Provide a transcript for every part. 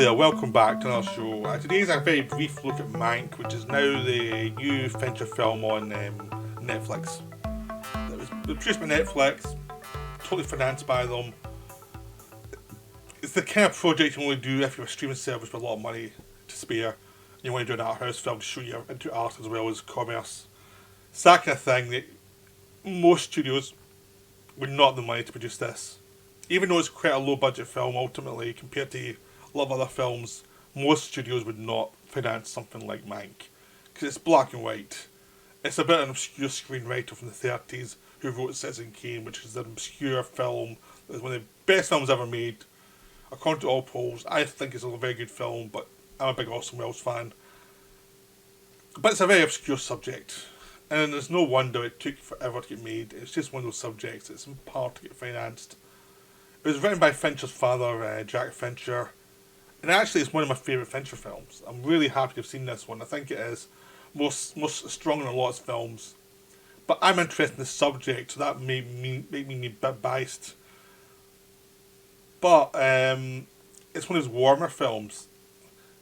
there, welcome back to another show. Today's a very brief look at Mank, which is now the new Fincher film on Netflix. It was produced by Netflix, totally financed by them. It's the kind of project you only do if you're a streaming service with a lot of money to spare, and you want to do an art house film to show you into art as well as commerce. It's that kind of thing that most studios would not have the money to produce this. Even though it's quite a low budget film ultimately compared to a lot of other films, most studios would not finance something like Mank. Because it's black and white. It's about an obscure screenwriter from the 30s who wrote Citizen Kane, which is an obscure film that is one of the best films ever made. According to all polls, I think it's a very good film, but I'm a big Orson Welles fan. But it's a very obscure subject. And there's no wonder it took forever to get made. It's just one of those subjects that's in part to get financed. It was written by Fincher's father, Jack Fincher, and actually it's one of my favourite Fincher films. I'm really happy to have seen this one. I think it is most stronger than a lot of films. But I'm interested in the subject, so that made me a bit biased. But it's one of those warmer films.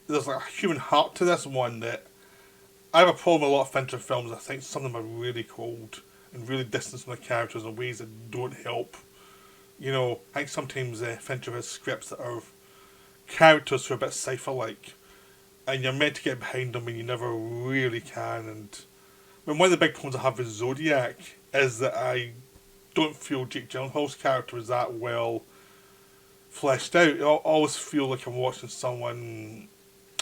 There's like a human heart to this one that I have a problem with a lot of Fincher films. I think some of them are really cold and really distant from the characters in ways that don't help. You know, I think sometimes Fincher has scripts that are characters who are a bit cipher-like, and you're meant to get behind them and you never really can. And one of the big problems I have with Zodiac is that I don't feel Jake Gyllenhaal's character is that well fleshed out. I always feel like I'm watching someone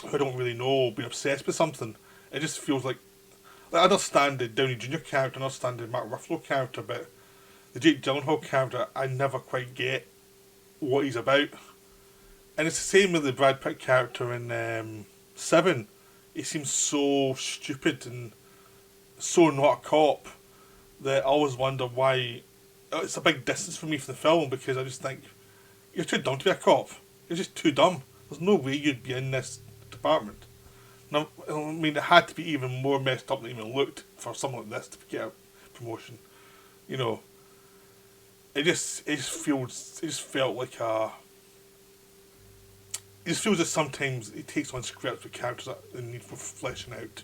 who I don't really know being obsessed with something. It just feels like I understand the Downey Jr. character, I understand the Mark Ruffalo character, but the Jake Gyllenhaal character, I never quite get what he's about. And it's the same with the Brad Pitt character in Seven. He seems so stupid and so not a cop that I always wonder why. It's a big distance for me from the film because I just think, you're too dumb to be a cop. You're just too dumb. There's no way you'd be in this department. Now, I mean, it had to be even more messed up than it even looked for someone like this to get a promotion. You know. It just felt like a. It just feels that sometimes it takes on scripts with characters that need for fleshing out.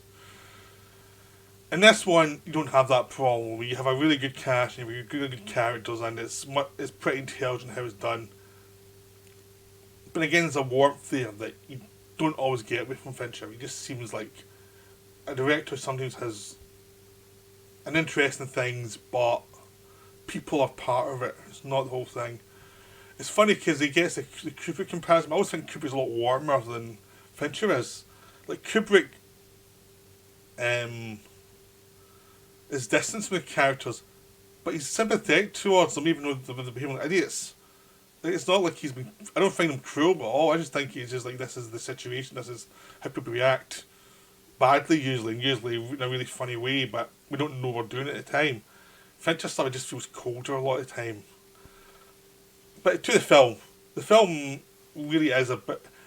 In this one, you don't have that problem. You have a really good cast, and you have really good characters, and it's pretty intelligent how it's done. But again, there's a warmth there that you don't always get with from Fincher. It just seems like a director sometimes has an interest in things, but people are part of it. It's not the whole thing. It's funny because he gets the Kubrick comparison. I always think Kubrick's a lot warmer than Fincher is. Like Kubrick is distant with characters, but he's sympathetic towards them even though they're behaving like idiots. Like, it's not like I don't find him cruel at all. I just think he's just like, this is the situation, this is how people react badly usually, and usually in a really funny way, but we don't know what we're doing at the time. Fincher stuff just feels colder a lot of the time. But to the film really is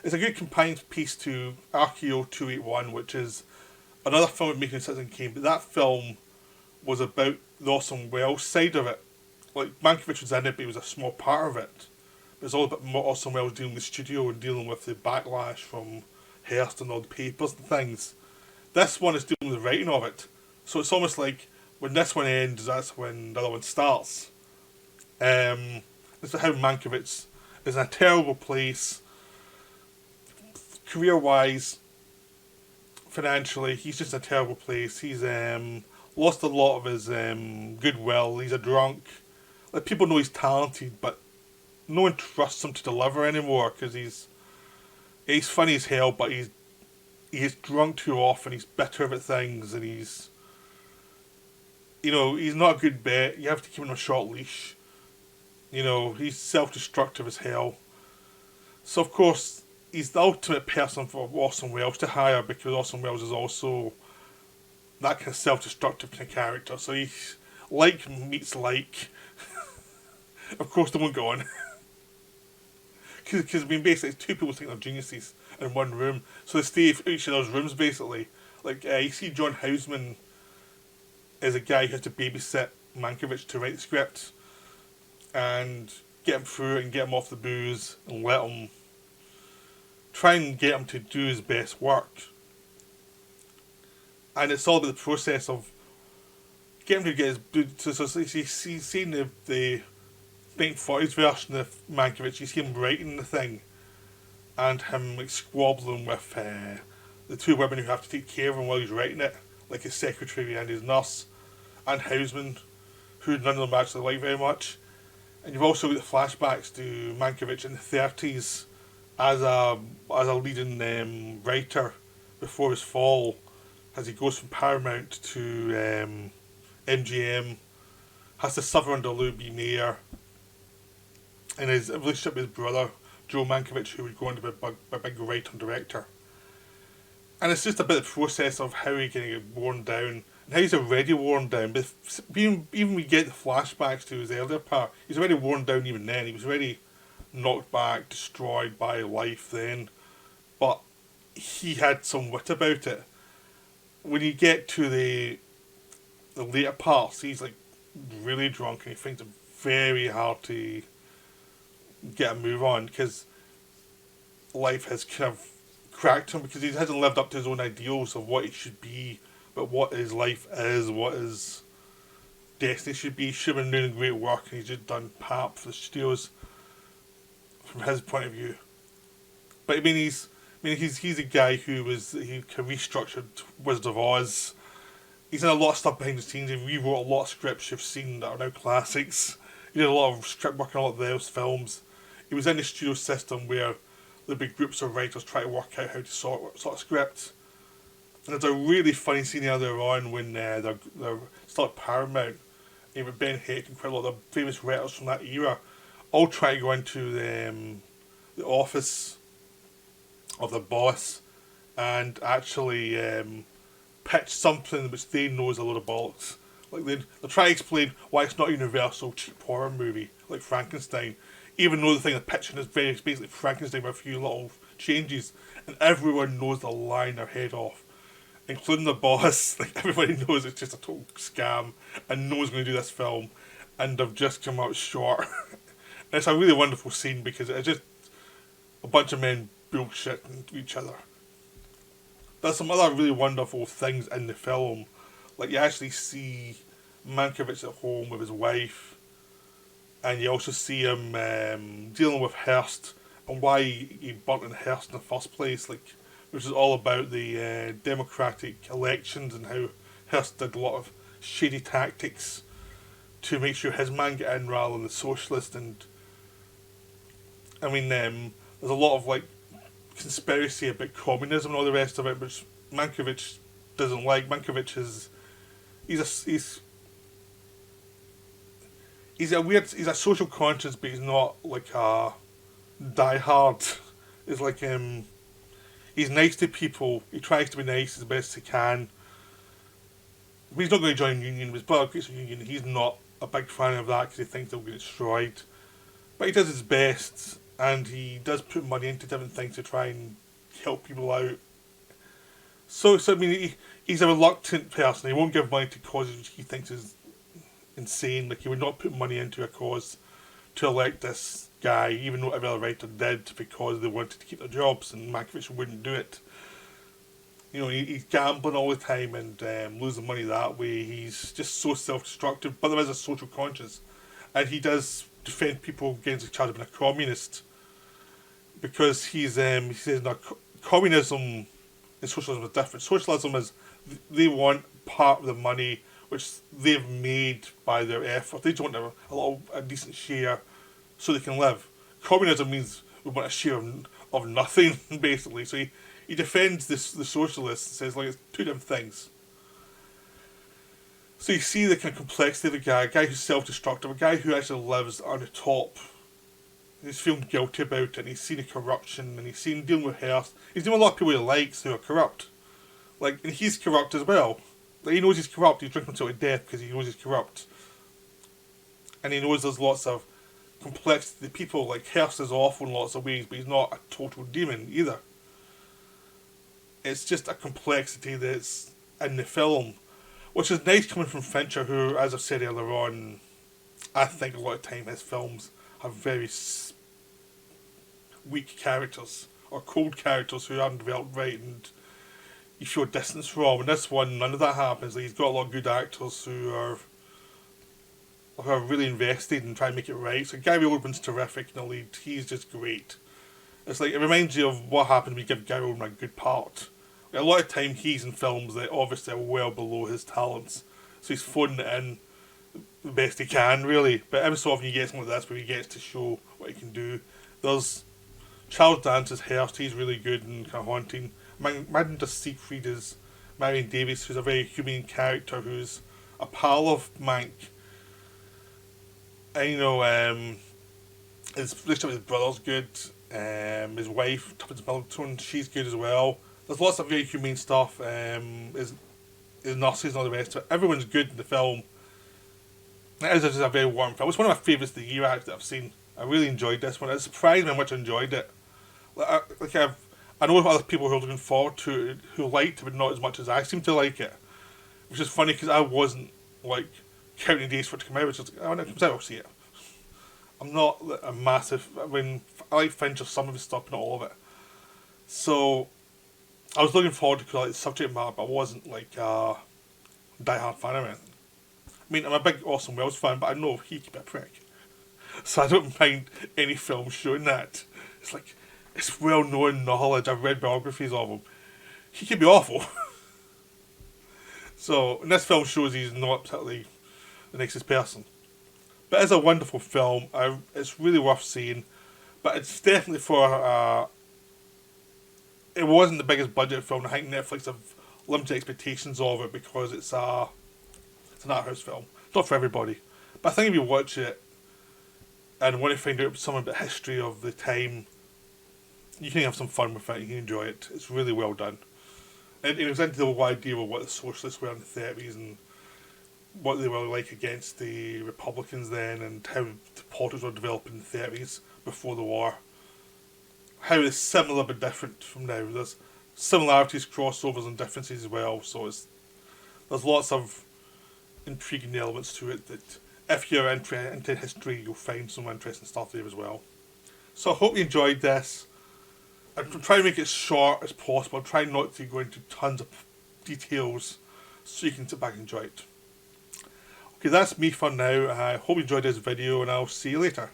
it's a good companion piece to RKO 281, which is another film making Citizen Kane, but that film was about the Orson Welles side of it. Like, Mankiewicz was in it, but he was a small part of it. It was all about Orson Welles dealing with the studio and dealing with the backlash from Hearst and all the papers and things. This one is dealing with the writing of it. So it's almost like when this one ends, that's when the other one starts. This is how Mankiewicz is in a terrible place, career-wise, financially. He's just in a terrible place. He's lost a lot of his goodwill. He's a drunk. Like, people know he's talented, but no one trusts him to deliver anymore because he's funny as hell, but he's drunk too often. He's bitter about things, and he's not a good bet. You have to keep him on a short leash. You know, he's self-destructive as hell. So, of course, he's the ultimate person for Orson Welles to hire because Orson Welles is also that kind of self-destructive kind of character. So he's like meets like. Of course, they won't go on. Because, I mean, basically, two people think they're geniuses in one room. So they stay in each other's rooms, basically. Like, you see John Houseman is a guy who has to babysit Mankiewicz to write the script and get him through it and get him off the booze and let him try and get him to do his best work. And it's all about the process of getting him to get his... So he's seen the 1940s version of Mankiewicz, you see him writing the thing, and him like squabbling with the two women who have to take care of him while he's writing it, like his secretary and his nurse, and houseman, who none of them actually like very much. And you've also got the flashbacks to Mankiewicz in the 30s as a leading writer before his fall, as he goes from Paramount to MGM, has to suffer under Louis B. Mayer, and his relationship with his brother, Joe Mankiewicz, who would go on to be a big writer and director. And it's just a bit of the process of how he's going to get worn down, and how he's already worn down. But even we get the flashbacks to his earlier part, he's already worn down even then. He was already knocked back, destroyed by life then. But he had some wit about it. When you get to the later parts, he's like really drunk and he finds it very hard to get a move on, because life has kind of cracked him, because he hasn't lived up to his own ideals of what he should be, but what his life is, what his destiny should be. He should have been doing great work, and he's just done pap for the studios from his point of view. But he's a guy he restructured Wizard of Oz. He's done a lot of stuff behind the scenes. He rewrote a lot of scripts you've seen that are now classics. He did a lot of script work on a lot of those films. He was in the studio system where there'd be groups of writers trying to work out how to sort of scripts. And there's a really funny scene earlier on when they're still at Paramount. And with Ben Heck and quite a lot of the famous writers from that era all try to go into the office of the boss and actually pitch something which they know is a load of bollocks. Like they'll try to explain why it's not a universal cheap horror movie like Frankenstein, even though the thing they're pitching is basically Frankenstein with a few little changes, and everyone knows they're lying their head off, including the boss. Like everybody knows it's just a total scam, and no one's going to do this film, and they've just come out short. And it's a really wonderful scene because it's just a bunch of men bullshitting each other. There's some other really wonderful things in the film. Like you actually see Mankiewicz at home with his wife, and you also see him dealing with Hearst and why he burnt in Hearst in the first place, like, which is all about the democratic elections and how Hearst did a lot of shady tactics to make sure his man get in rather than the socialist. And I mean, there's a lot of like conspiracy about communism and all the rest of it, which Mankiewicz doesn't like. Mankiewicz is he's a social conscience, but he's not like a diehard. He's like he's nice to people. He tries to be nice as best he can. But he's not going to join a union. With his brother creates a union. He's not a big fan of that because he thinks they'll get destroyed. But he does his best, and he does put money into different things to try and help people out. So I mean, he's a reluctant person. He won't give money to causes which he thinks is insane. Like, he would not put money into a cause to elect this guy, even though every other writer did, because they wanted to keep their jobs, and Mankiewicz wouldn't do it. You know, he's gambling all the time and losing money that way. He's just so self-destructive, but there is a social conscience, and he does defend people against the charge of being a communist, because he says now communism and socialism is different. Socialism is they want part of the money which they've made by their effort. They just want a decent share so they can live. Communism means we want a share of nothing, basically. So he defends the socialists and says, like, it's two different things. So you see the kind of complexity of a guy who's self-destructive, a guy who actually lives on the top. He's feeling guilty about it, and he's seen the corruption, and he's seen dealing with Hearst. He's dealing with a lot of people he likes who are corrupt. Like, and he's corrupt as well. Like, he knows he's corrupt. He's drinking himself to death because he knows he's corrupt. And he knows there's lots of complexity. The people, like, Hearst is awful in lots of ways, but he's not a total demon either. It's just a complexity that's in the film, which is nice coming from Fincher, who, as I've said earlier on, I think a lot of time his films have very weak characters, or cold characters who haven't developed right and you feel distance from. In this one, none of that happens. Like, he's got a lot of good actors who are really invested and trying to make it right. So Gary Oldman's terrific in the lead. He's just great. It's like, it reminds you of what happens when you give Gary Oldman a good part. Like, a lot of time he's in films that obviously are well below his talents. So he's phoning it in the best he can, really. But every so often you get something like this where he gets to show what he can do. There's Charles Dance's Hearst, he's really good and kind of haunting. Imagine just Siegfried as Marion Davies, who's a very human character, who's a pal of Mank. And his relationship with his brother's good. His wife, Tuppence Middleton, she's good as well. There's lots of very humane stuff. His nurses and all the rest of it. Everyone's good in the film. It is just a very warm film. It's one of my favourites of the year actually that I've seen. I really enjoyed this one. It surprised me how much I enjoyed it. I know other people who are looking forward to it who liked it, but not as much as I seem to like it. Which is funny because I wasn't like counting days for it to come out. It's just like, oh, when it comes out, I'll see it. I'm not a massive. I mean, I like Fincher, some of his stuff, but not all of it. So I was looking forward to like the subject matter, but I wasn't like a die-hard fan of it. I mean, I'm a big Orson Welles fan, but I know he could be a prick. So I don't mind any film showing that. It's like, it's well-known knowledge. I've read biographies of him. He could be awful. So, and this film shows he's not particularly the nicest person. But it's a wonderful film. It's really worth seeing. But it's definitely for it wasn't the biggest budget film. I think Netflix have limited expectations of it because it's an art house film. It's not for everybody. But I think if you watch it and want to find out something about the history of the time, you can have some fun with it. You can enjoy it. It's really well done. And it was into the whole idea of what the socialists were in the 30s and what they were like against the Republicans then, and how the politics were developing in the 30s before the war. How it's similar but different from now. There's similarities, crossovers and differences as well, so there's lots of intriguing elements to it that if you're into history you'll find some interesting stuff there as well. So I hope you enjoyed this. I'm trying to make it as short as possible. I'm trying not to go into tons of details so you can sit back and enjoy it. Okay, that's me for now. I hope you enjoyed this video and I'll see you later.